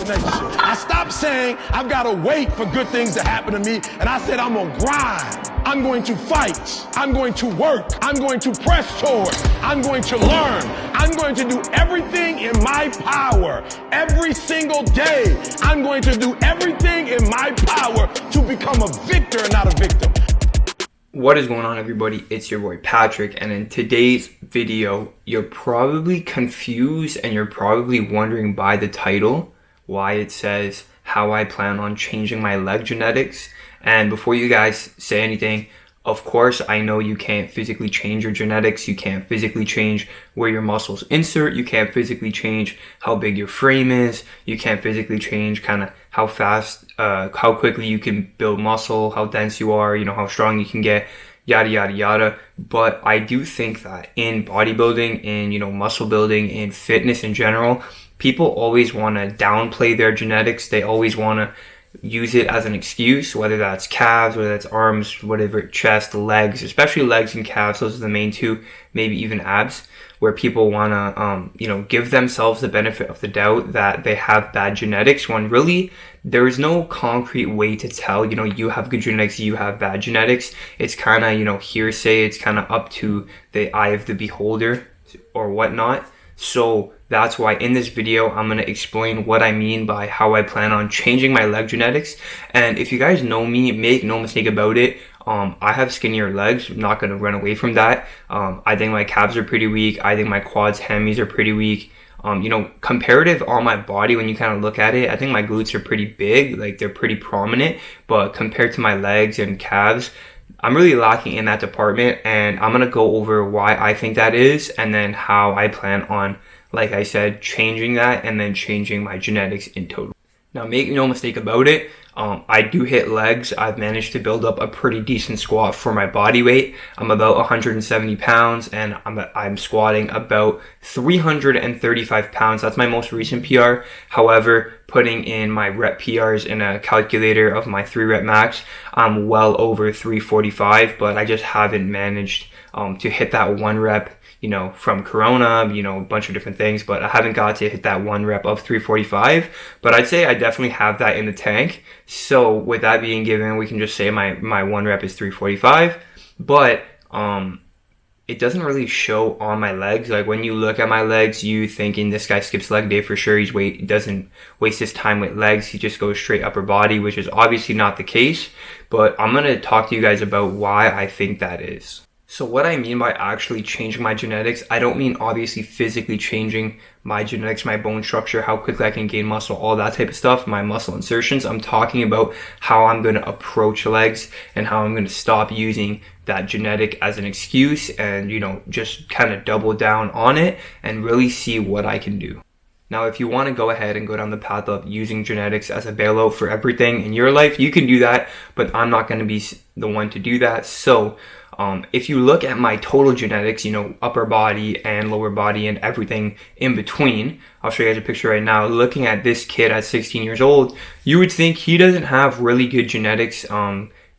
procrastination. I stopped saying I've got to wait for good things to happen to me, and I said I'm going to grind. I'm going to fight. I'm going to work. I'm going to press toward. I'm going to learn. I'm going to do everything in my power every single day. I'm going to do everything in my power to become a victor and not a victim. What is going on, everybody? It's your boy Patrick, and in today's video you're probably confused and you're probably wondering by the title why it says how I plan on changing my leg genetics. And before you guys say anything, of course I know you can't physically change your genetics. You can't physically change where your muscles insert. You can't physically change how big your frame is. You can't physically change kind of how fast, how quickly you can build muscle, how dense you are, how strong you can get, yada, yada, yada. But I do think that in bodybuilding, in, muscle building, in fitness in general, people always want to downplay their genetics. They always want to use it as an excuse, whether that's calves, whether that's arms, whatever, chest, legs, especially legs and calves. Those are the main two, maybe even abs, where people want to, give themselves the benefit of the doubt that they have bad genetics, when really there is no concrete way to tell, you have good genetics, you have bad genetics. It's kind of, hearsay. It's kind of up to the eye of the beholder or whatnot. So that's why in this video, I'm going to explain what I mean by how I plan on changing my leg genetics. And if you guys know me, make no mistake about it, I have skinnier legs. I'm not going to run away from that. I think my calves are pretty weak. I think my quads, hammies are pretty weak. Comparative on my body, when you kind of look at it, I think my glutes are pretty big, like they're pretty prominent, but compared to my legs and calves, I'm really lacking in that department, and I'm going to go over why I think that is, and then how I plan on, like I said, changing that, and then changing my genetics in total. Now, make no mistake about it, I do hit legs. I've managed to build up a pretty decent squat for my body weight. I'm about 170 pounds, and I'm squatting about 335 pounds. That's my most recent PR. However, putting in my rep PRs in a calculator of my 3 rep max, I'm well over 345, but I just haven't managed to hit that 1 rep, from Corona, a bunch of different things, but I haven't got to hit that 1 rep of 345, but I'd say I definitely have that in the tank. So with that being given, we can just say my 1 rep is 345, but it doesn't really show on my legs. Like when you look at my legs, you thinking this guy skips leg day for sure. He doesn't waste his time with legs. He just goes straight upper body, which is obviously not the case, but I'm going to talk to you guys about why I think that is. So what I mean by actually changing my genetics, I don't mean obviously physically changing my genetics, my bone structure, how quickly I can gain muscle, all that type of stuff, my muscle insertions. I'm talking about how I'm going to approach legs and how I'm going to stop using that genetic as an excuse and, just kind of double down on it and really see what I can do. Now, if you want to go ahead and go down the path of using genetics as a bailout for everything in your life, you can do that, but I'm not going to be the one to do that. So if you look at my total genetics, upper body and lower body and everything in between, I'll show you guys a picture right now. Looking at this kid at 16 years old, you would think he doesn't have really good genetics.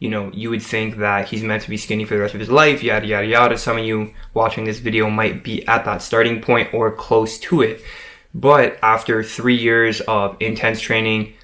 You would think that he's meant to be skinny for the rest of his life, yada, yada, yada. Some of you watching this video might be at that starting point or close to it. But after 3 years of intense training,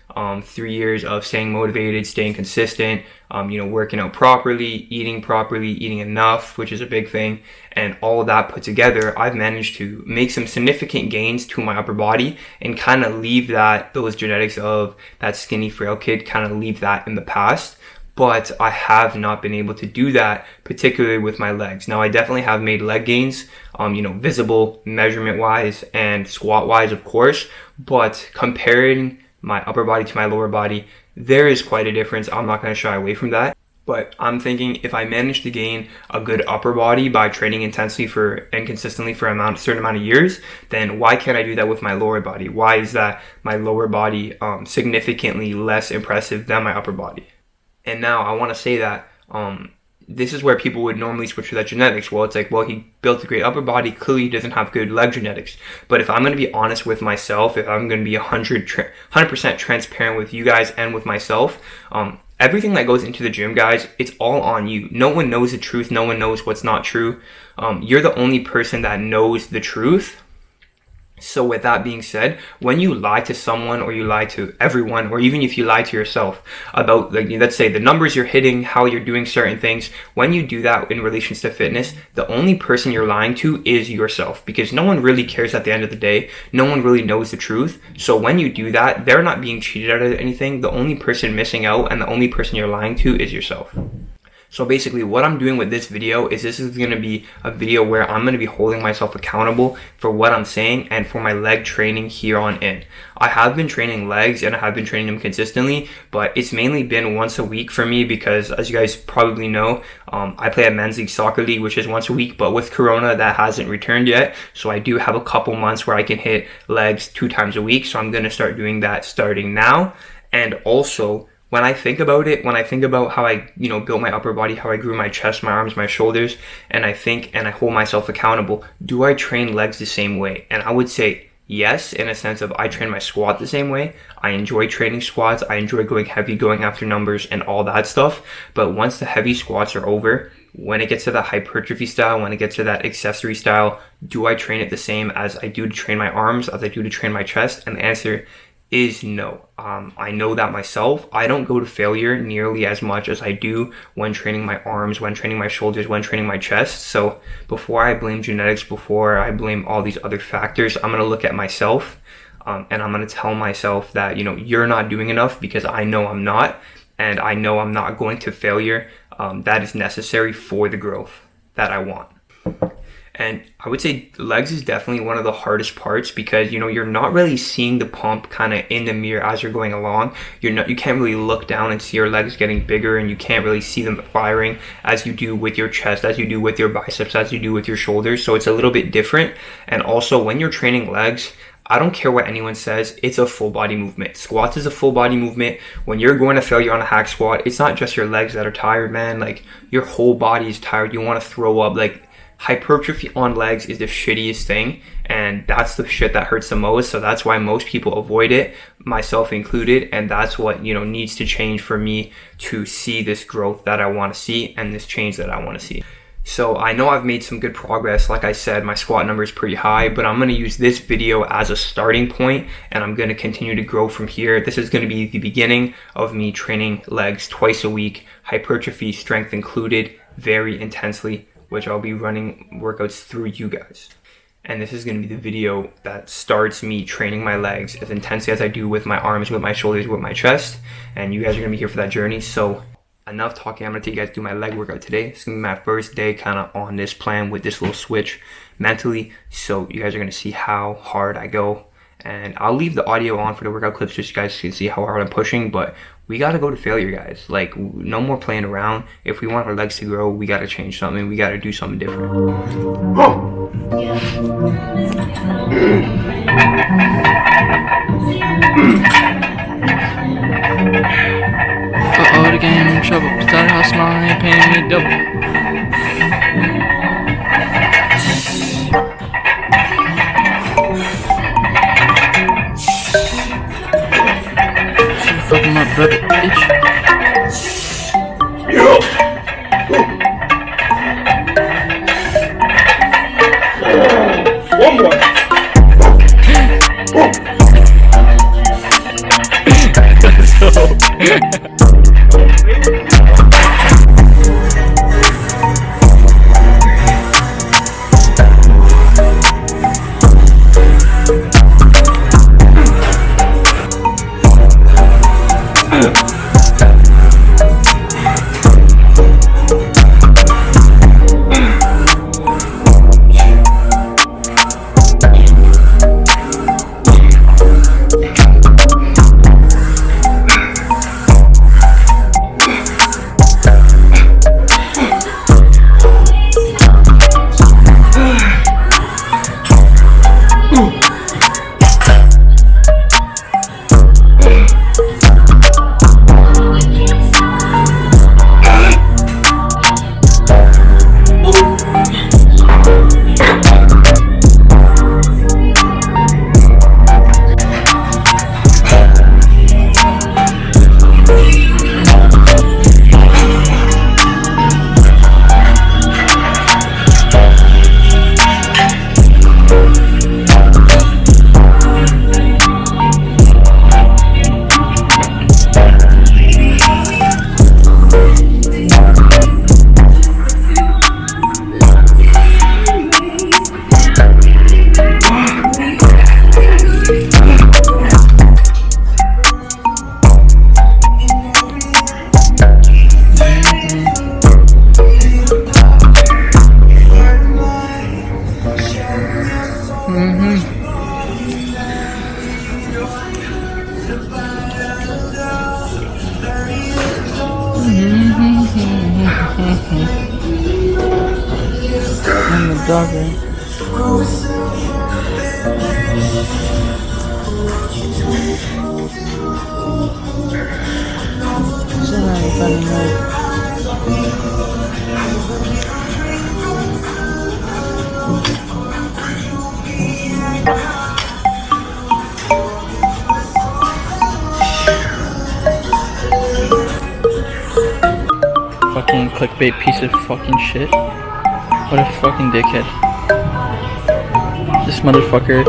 3 years of staying motivated, staying consistent, working out properly, eating enough, which is a big thing, and all of that put together, I've managed to make some significant gains to my upper body and kind of leave those genetics of that skinny, frail kid, kind of leave that in the past. But I have not been able to do that, particularly with my legs. Now, I definitely have made leg gains, visible measurement-wise and squat-wise, of course, but comparing my upper body to my lower body, there is quite a difference. I'm not going to shy away from that. But I'm thinking if I manage to gain a good upper body by training intensely and consistently for a certain amount of years, then why can't I do that with my lower body? Why is that my lower body significantly less impressive than my upper body? And now I want to say that this is where people would normally switch to that genetics. Well, it's like, well, he built a great upper body. Clearly, he doesn't have good leg genetics. But if I'm going to be honest with myself, if I'm going to be 100% transparent with you guys and with myself, everything that goes into the gym, guys, it's all on you. No one knows the truth. No one knows what's not true. You're the only person that knows the truth. So with that being said, when you lie to someone or you lie to everyone, or even if you lie to yourself about, like, let's say the numbers you're hitting, how you're doing certain things, when you do that in relations to fitness, the only person you're lying to is yourself, because no one really cares at the end of the day. No one really knows the truth. So when you do that, they're not being cheated out of anything. The only person missing out and the only person you're lying to is yourself. So basically what I'm doing with this video is this is going to be a video where I'm going to be holding myself accountable for what I'm saying and for my leg training here on in. I have been training legs and I have been training them consistently, but it's mainly been once a week for me because, as you guys probably know, I play a men's league soccer league, which is once a week, but with Corona that hasn't returned yet. So I do have a couple months where I can hit legs 2 times a week. So I'm going to start doing that starting now. And also, when I think about it, when I think about how I, built my upper body, how I grew my chest, my arms, my shoulders, and I think and I hold myself accountable, do I train legs the same way? And I would say yes, in a sense of I train my squat the same way. I enjoy training squats. I enjoy going heavy, going after numbers and all that stuff. But once the heavy squats are over, when it gets to the hypertrophy style, when it gets to that accessory style, do I train it the same as I do to train my arms, as I do to train my chest? And the answer is no. I know that myself. I don't go to failure nearly as much as I do when training my arms, when training my shoulders, when training my chest. So before I blame genetics, before I blame all these other factors, I'm going to look at myself and I'm going to tell myself that, you're not doing enough, because I know I'm not, and I know I'm not going to failure that is necessary for the growth that I want. And I would say legs is definitely one of the hardest parts because, you're not really seeing the pump kind of in the mirror as you're going along. You can't really look down and see your legs getting bigger, and you can't really see them firing as you do with your chest, as you do with your biceps, as you do with your shoulders. So it's a little bit different. And also when you're training legs, I don't care what anyone says, it's a full body movement. Squats is a full body movement. When you're going to failure on a hack squat, it's not just your legs that are tired, man. Like, your whole body is tired. You want to throw up. Like, hypertrophy on legs is the shittiest thing, and that's the shit that hurts the most. So that's why most people avoid it, myself included, and that's what needs to change for me to see this growth that I want to see and this change that I want to see. So I know I've made some good progress. Like I said, my squat number is pretty high, but I'm going to use this video as a starting point, and I'm going to continue to grow from here. This is going to be the beginning of me training legs twice a week, hypertrophy, strength included, very intensely, which I'll be running workouts through you guys. And this is going to be the video that starts me training my legs as intensely as I do with my arms, with my shoulders, with my chest. And you guys are going to be here for that journey. So enough talking. I'm going to take you guys through my leg workout today. It's going to be my first day kind of on this plan with this little switch mentally. So you guys are going to see how hard I go. And I'll leave the audio on for the workout clips just so you guys can see how hard I'm pushing. But we got to go to failure, guys. Like, no more playing around. If we want our legs to grow, we got to change something. We got to do something different. Uh-oh, the game in trouble. Started hustling, ain't paying me double. Fucking my brother, bitch. One more. I'm the dogger. Fucking clickbait piece of fucking shit. What a fucking dickhead. This motherfucker.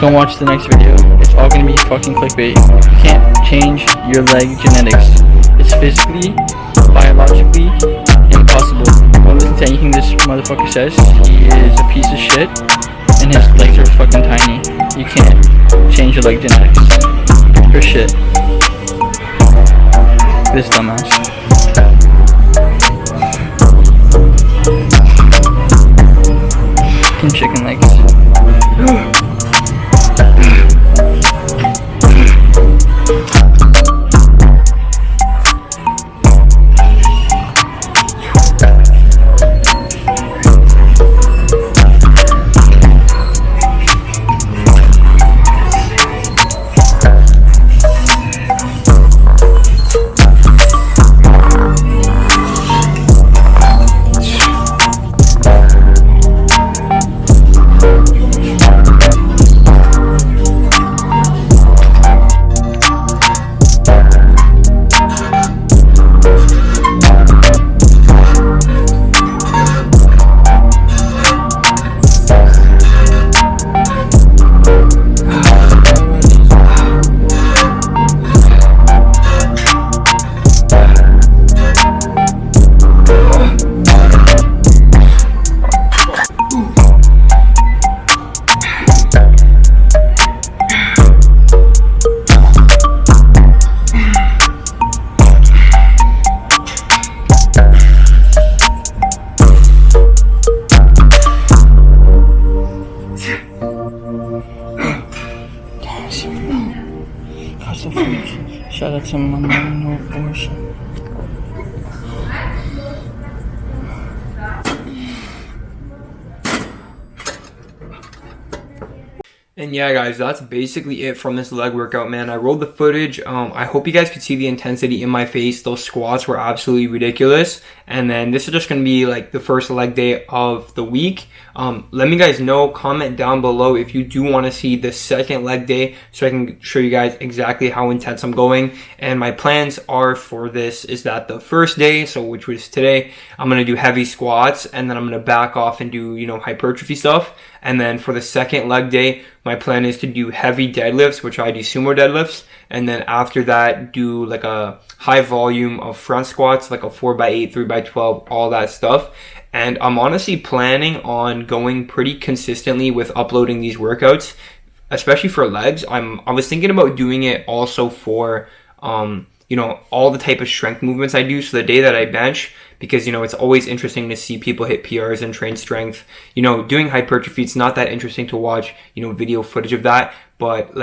Don't watch the next video. It's all gonna be fucking clickbait. You can't change your leg genetics. It's physically, biologically impossible. Don't listen to anything this motherfucker says. He is a piece of shit, and his legs are fucking tiny. You can't change your leg genetics. For shit. This dumbass. Fucking chicken legs. Shout out to my mom, no abortion. And yeah, guys, that's basically it from this leg workout, man. I rolled the footage. I hope you guys could see the intensity in my face. Those squats were absolutely ridiculous. And then this is just going to be like the first leg day of the week. Let me guys know, comment down below if you do want to see the second leg day so I can show you guys exactly how intense I'm going. And my plans are for this is that the first day, so which was today, I'm going to do heavy squats and then I'm going to back off and do, hypertrophy stuff. And then for the second leg day, my plan is to do heavy deadlifts, which I do sumo deadlifts. And then after that, do like a high volume of front squats, like a 4x8, 3x12, all that stuff. And I'm honestly planning on going pretty consistently with uploading these workouts, especially for legs. I was thinking about doing it also for, all the type of strength movements I do. So the day that I bench, because, it's always interesting to see people hit PRs and train strength. Doing hypertrophy, it's not that interesting to watch, video footage of that. But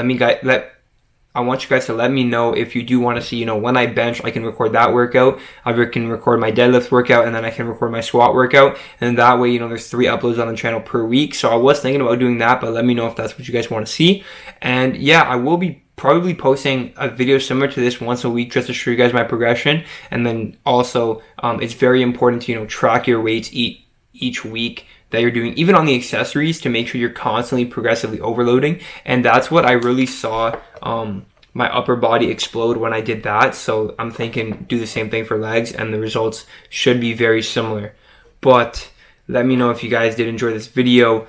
I want you guys to let me know if you do want to see, when I bench, I can record that workout. I can record my deadlift workout, and then I can record my squat workout. And that way, there's 3 uploads on the channel per week. So I was thinking about doing that, but let me know if that's what you guys want to see. And yeah, I will be probably posting a video similar to this once a week just to show you guys my progression. And then also, it's very important to, track your weights each week that you're doing, even on the accessories, to make sure you're constantly progressively overloading. And that's what I really saw my upper body explode when I did that. So I'm thinking do the same thing for legs, and the results should be very similar. But let me know if you guys did enjoy this video.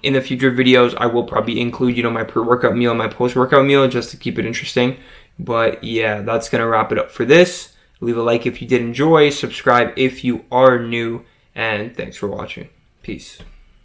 In the future videos, I will probably include, my pre-workout meal and my post-workout meal just to keep it interesting. But yeah, that's going to wrap it up for this. Leave a like if you did enjoy, subscribe if you are new, and thanks for watching. Peace.